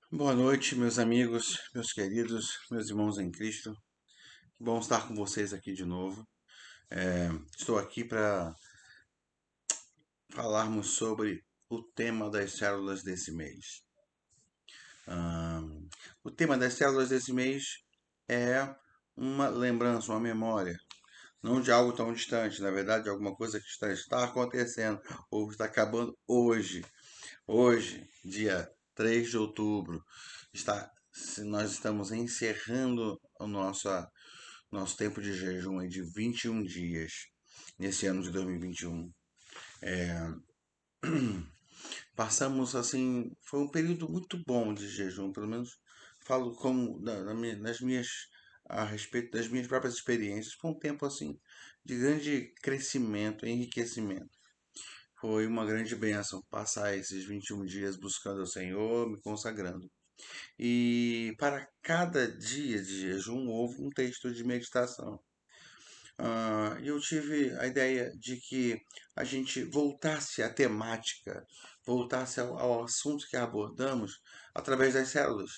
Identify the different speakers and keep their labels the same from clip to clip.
Speaker 1: Boa noite, meus amigos, meus queridos, meus irmãos em Cristo. Que bom estar com vocês aqui de novo. Estou aqui para falarmos sobre o tema das células desse mês. O tema das células desse mês é uma lembrança, uma memória, não de algo tão distante, na verdade, de alguma coisa que está acontecendo ou está acabando hoje. Hoje, dia 3 de outubro, nós estamos encerrando o nosso tempo de jejum é de 21 dias nesse ano de 2021. Passamos assim, foi um período muito bom de jejum, pelo menos falo como nas minhas a respeito das minhas próprias experiências. Foi um tempo assim de grande crescimento, enriquecimento. Foi uma grande bênção passar esses 21 dias buscando o Senhor, me consagrando. E para cada dia de jejum houve um texto de meditação. Eu tive a ideia de que a gente voltasse à temática, voltasse ao assunto que abordamos através das células.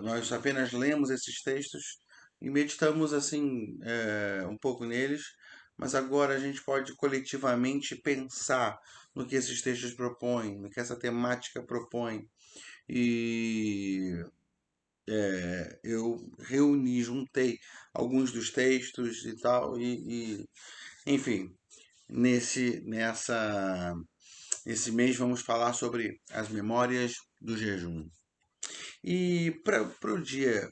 Speaker 1: Nós apenas lemos esses textos e meditamos assim um pouco neles, mas agora a gente pode coletivamente pensar no que esses textos propõem, no que essa temática propõe. E eu reuni, juntei alguns dos textos e tal, enfim, esse mês vamos falar sobre as memórias do jejum. E para o dia,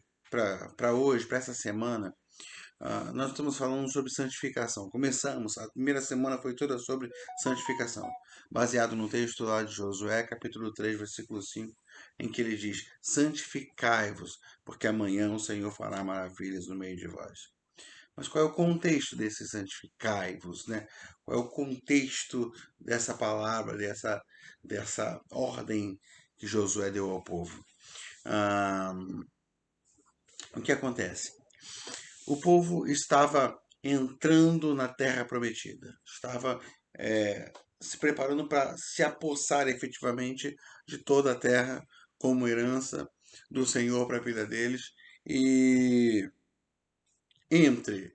Speaker 1: para hoje, para essa semana, nós estamos falando sobre santificação. Começamos, a primeira semana foi toda sobre santificação, baseado no texto lá de Josué, capítulo 3 versículo 5, em que ele diz: Santificai-vos, porque amanhã o Senhor fará maravilhas no meio de vós. Mas qual é o contexto desse santificai-vos, né? Qual é o contexto dessa palavra, dessa ordem que Josué deu ao povo? Ah, o que acontece? O povo estava entrando na terra prometida, estava se preparando para se apossar efetivamente de toda a terra como herança do Senhor para a vida deles. E entre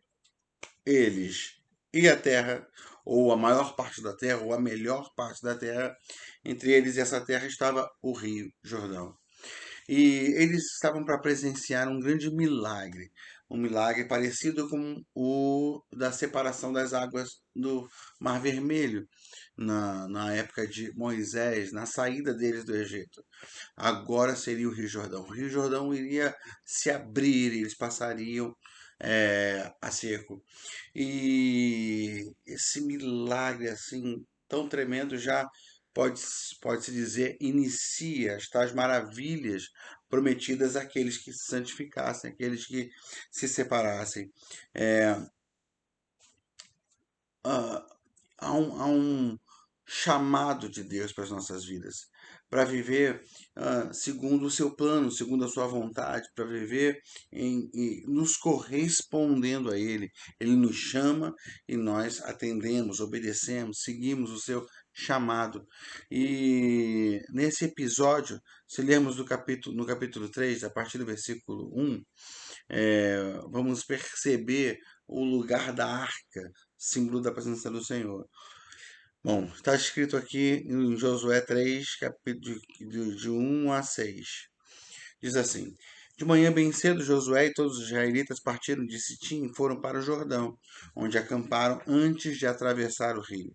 Speaker 1: eles e a terra, ou a maior parte da terra, ou a melhor parte da terra, entre eles e essa terra estava o Rio Jordão. E eles estavam para presenciar um grande milagre, um milagre parecido com o da separação das águas do Mar Vermelho, na época de Moisés, na saída deles do Egito. Agora seria o Rio Jordão. O Rio Jordão iria se abrir, eles passariam a seco. E esse milagre assim tão tremendo já pode, pode-se dizer, inicia as tais maravilhas prometidas àqueles que se santificassem, àqueles que se separassem. É, ah, há um chamado de Deus para as nossas vidas, para viver segundo o seu plano, segundo a sua vontade, para viver nos correspondendo a Ele. Ele nos chama e nós atendemos, obedecemos, seguimos o seu chamado. E nesse episódio, se lermos no capítulo 3 a partir do versículo 1, vamos perceber o lugar da arca, símbolo da presença do Senhor. Bom, está escrito aqui em Josué 3, capítulo de 1 a 6. Diz assim: De manhã bem cedo, Josué e todos os israelitas partiram de Sitim e foram para o Jordão, onde acamparam antes de atravessar o rio.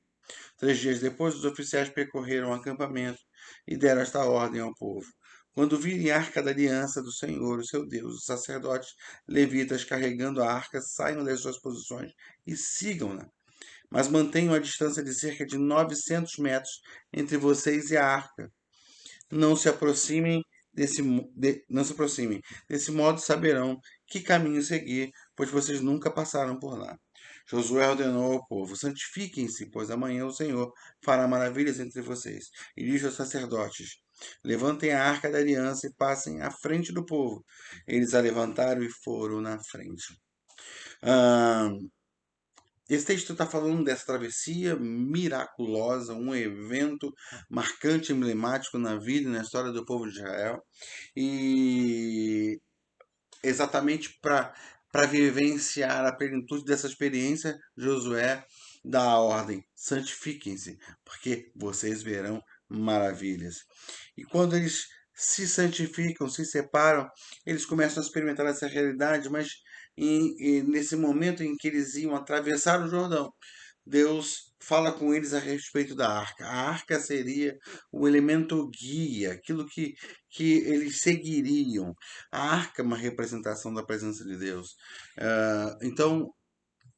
Speaker 1: 3 dias depois, os oficiais percorreram o acampamento e deram esta ordem ao povo: Quando virem a arca da aliança do Senhor, o seu Deus, os sacerdotes levitas carregando a arca saiam das suas posições e sigam-na, mas mantenham a distância de cerca de 900 metros entre vocês e a arca. Não se aproximem não se aproximem. Desse modo saberão que caminho seguir, pois vocês nunca passaram por lá. Josué ordenou ao povo: Santifiquem-se, pois amanhã o Senhor fará maravilhas entre vocês. E disse aos sacerdotes: Levantem a arca da aliança e passem à frente do povo. Eles a levantaram e foram na frente. Ah, esse texto está falando dessa travessia miraculosa, um evento marcante, emblemático na vida e na história do povo de Israel. E exatamente para vivenciar a plenitude dessa experiência, Josué dá a ordem: santifiquem-se, porque vocês verão maravilhas. E quando eles se santificam, se separam, eles começam a experimentar essa realidade, mas nesse momento em que eles iam atravessar o Jordão, Deus fala com eles a respeito da arca. A arca seria o elemento guia, aquilo que eles seguiriam. A arca é uma representação da presença de Deus. Então,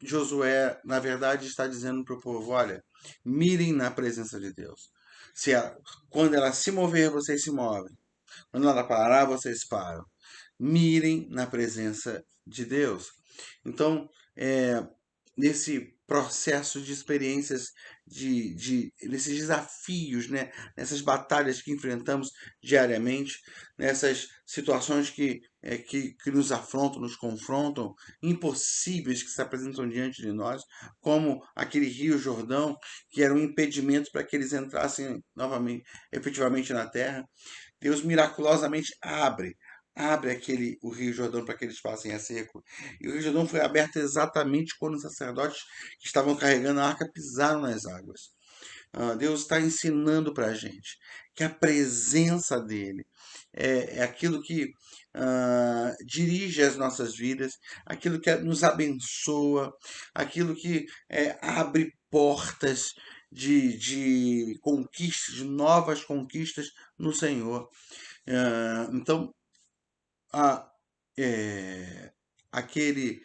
Speaker 1: Josué, na verdade, está dizendo para o povo: olha, mirem na presença de Deus. Se ela, quando ela se mover, vocês se movem. Quando ela parar, vocês param. Mirem na presença de Deus. Então, nesse processo de experiências, nesses desafios, né? Nessas batalhas que enfrentamos diariamente, nessas situações que nos afrontam, nos confrontam, impossíveis que se apresentam diante de nós, como aquele Rio Jordão, que era um impedimento para que eles entrassem novamente, efetivamente na terra. Deus miraculosamente abre o Rio Jordão para que eles passem a seco. E o Rio Jordão foi aberto exatamente quando os sacerdotes que estavam carregando a arca pisaram nas águas. Deus está ensinando para a gente que a presença dele é aquilo que dirige as nossas vidas, aquilo que nos abençoa, aquilo que abre portas de conquistas, de novas conquistas no Senhor. Então, a, é, aquele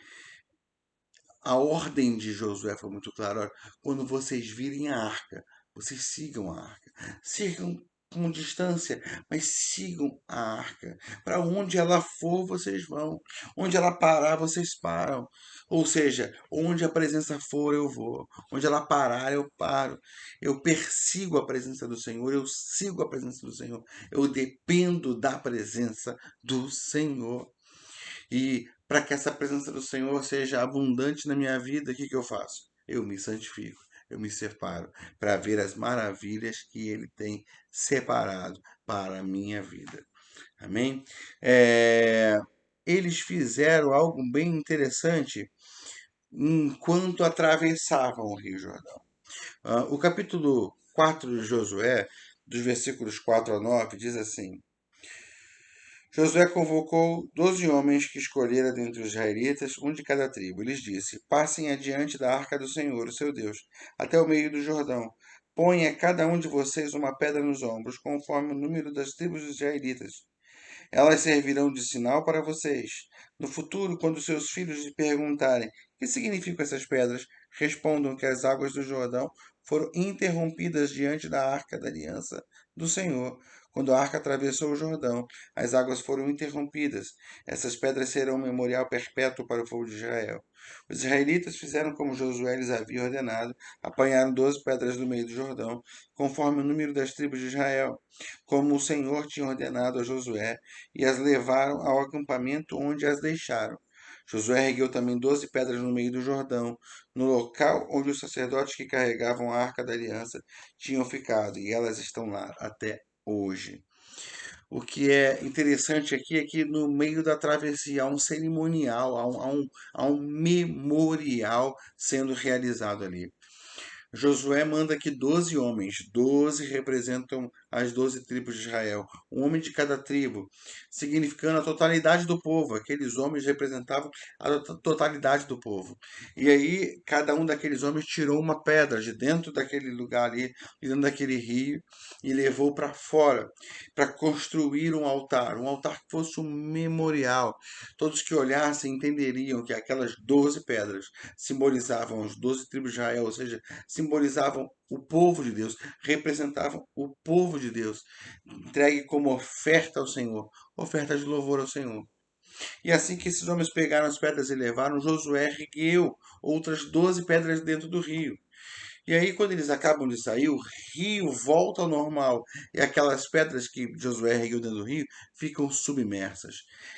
Speaker 1: a ordem de Josué foi muito clara. Olha, quando vocês virem a arca, vocês sigam a arca. Sigam com distância, mas sigam a arca. Para onde ela for, vocês vão. Onde ela parar, vocês param. Ou seja, onde a presença for, eu vou. Onde ela parar, eu paro. Eu persigo a presença do Senhor, eu sigo a presença do Senhor. Eu dependo da presença do Senhor. E para que essa presença do Senhor seja abundante na minha vida, o que eu faço? Eu me santifico, eu me separo para ver as maravilhas que Ele tem separado para a minha vida. Amém? Eles fizeram algo bem interessante enquanto atravessavam o Rio Jordão. O capítulo 4 de Josué, dos versículos 4 a 9, diz assim: Josué convocou 12 homens que escolhera dentre os israelitas, um de cada tribo. Ele lhes disse: Passem adiante da arca do Senhor, o seu Deus, até o meio do Jordão. Ponha cada um de vocês uma pedra nos ombros, conforme o número das tribos dos israelitas. Elas servirão de sinal para vocês. No futuro, quando seus filhos lhe perguntarem: que significam essas pedras? Respondam que as águas do Jordão foram interrompidas diante da arca da aliança do Senhor. Quando a arca atravessou o Jordão, as águas foram interrompidas. Essas pedras serão um memorial perpétuo para o povo de Israel. Os israelitas fizeram como Josué lhes havia ordenado, apanharam 12 pedras do meio do Jordão, conforme o número das tribos de Israel, como o Senhor tinha ordenado a Josué, e as levaram ao acampamento onde as deixaram. Josué ergueu também 12 pedras no meio do Jordão, no local onde os sacerdotes que carregavam a arca da aliança tinham ficado, e elas estão lá até hoje. O que é interessante aqui é que no meio da travessia há um cerimonial, há um memorial sendo realizado ali. Josué manda que 12 homens, 12 representam as 12 tribos de Israel, um homem de cada tribo, significando a totalidade do povo. Aqueles homens representavam a totalidade do povo. E aí, cada um daqueles homens tirou uma pedra de dentro daquele lugar ali, de dentro daquele rio, e levou para fora, para construir um altar que fosse um memorial. Todos que olhassem entenderiam que aquelas 12 pedras simbolizavam as 12 tribos de Israel, ou seja, simbolizavam o povo de Deus, representavam o povo de Deus, entregue como oferta ao Senhor, oferta de louvor ao Senhor. E assim que esses homens pegaram as pedras e levaram, Josué ergueu outras 12 pedras dentro do rio. E aí, quando eles acabam de sair, o rio volta ao normal. E aquelas pedras que Josué ergueu dentro do rio ficam submersas.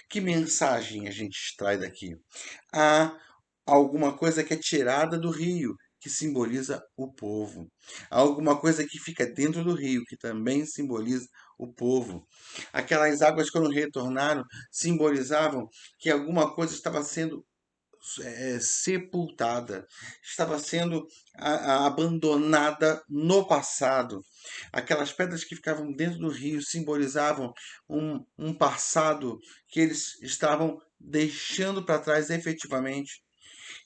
Speaker 1: Que mensagem a gente extrai daqui? Há alguma coisa que é tirada do rio, que simboliza o povo. Há alguma coisa que fica dentro do rio, que também simboliza o povo. Aquelas águas, quando retornaram, simbolizavam que alguma coisa estava sendo sepultada, estava sendo abandonada no passado. Aquelas pedras que ficavam dentro do rio simbolizavam um passado que eles estavam deixando para trás efetivamente.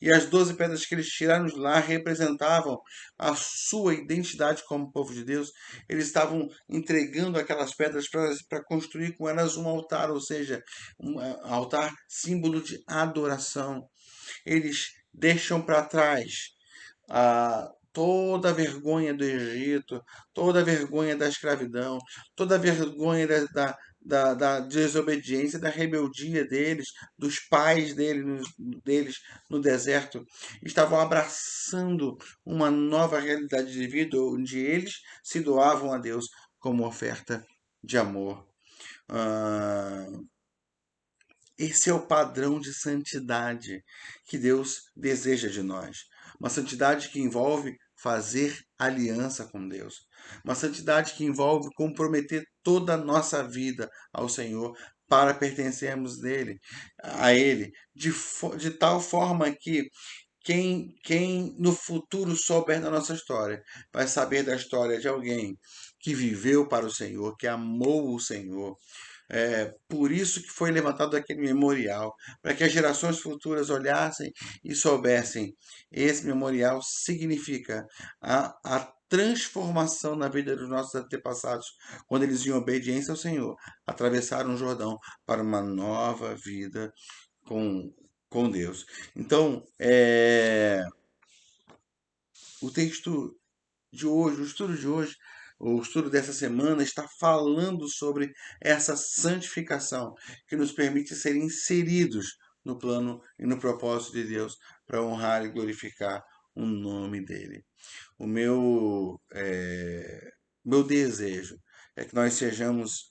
Speaker 1: E as 12 pedras que eles tiraram de lá representavam a sua identidade como povo de Deus. Eles estavam entregando aquelas pedras para construir com elas um altar, ou seja, um altar símbolo de adoração. Eles deixam para trás toda a vergonha do Egito, toda a vergonha da escravidão, toda a vergonha da desobediência, da rebeldia deles, dos pais deles no deserto. Estavam abraçando uma nova realidade de vida onde eles se doavam a Deus como oferta de amor. Ah, Esse é o padrão de santidade que Deus deseja de nós. Uma santidade que envolve fazer aliança com Deus. Uma santidade que envolve comprometer toda a nossa vida ao Senhor para pertencermos a Ele, de tal forma que quem no futuro souber da nossa história vai saber da história de alguém que viveu para o Senhor, que amou o Senhor, por isso que foi levantado aquele memorial, para que as gerações futuras olhassem e soubessem. Esse memorial significa a transformação na vida dos nossos antepassados, quando eles, em obediência ao Senhor, atravessaram o Jordão para uma nova vida com, com Deus. Então, o texto de hoje, o estudo de hoje, o estudo dessa semana está falando sobre essa santificação que nos permite ser inseridos no plano e no propósito de Deus para honrar e glorificar o nome dele. O meu desejo é que nós sejamos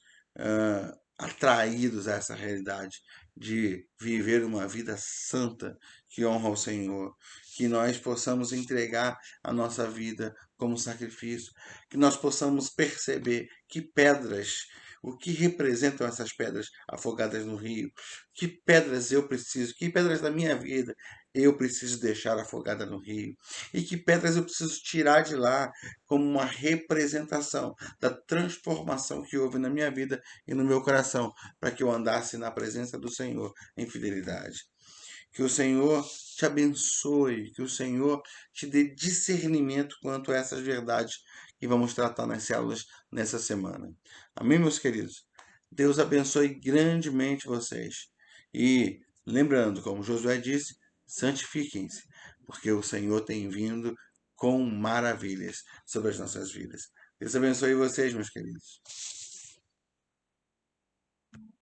Speaker 1: atraídos a essa realidade de viver uma vida santa que honra ao Senhor, que nós possamos entregar a nossa vida como sacrifício, que nós possamos perceber que pedras, o que representam essas pedras afogadas no rio, que pedras eu preciso, que pedras da minha vida eu preciso deixar afogada no rio, e que pedras eu preciso tirar de lá como uma representação da transformação que houve na minha vida e no meu coração, para que eu andasse na presença do Senhor em fidelidade. Que o Senhor te abençoe, que o Senhor te dê discernimento quanto a essas verdades que vamos tratar nas células nessa semana. Amém, meus queridos? Deus abençoe grandemente vocês. E lembrando, como Josué disse, santifiquem-se, porque o Senhor tem vindo com maravilhas sobre as nossas vidas. Deus abençoe vocês, meus queridos.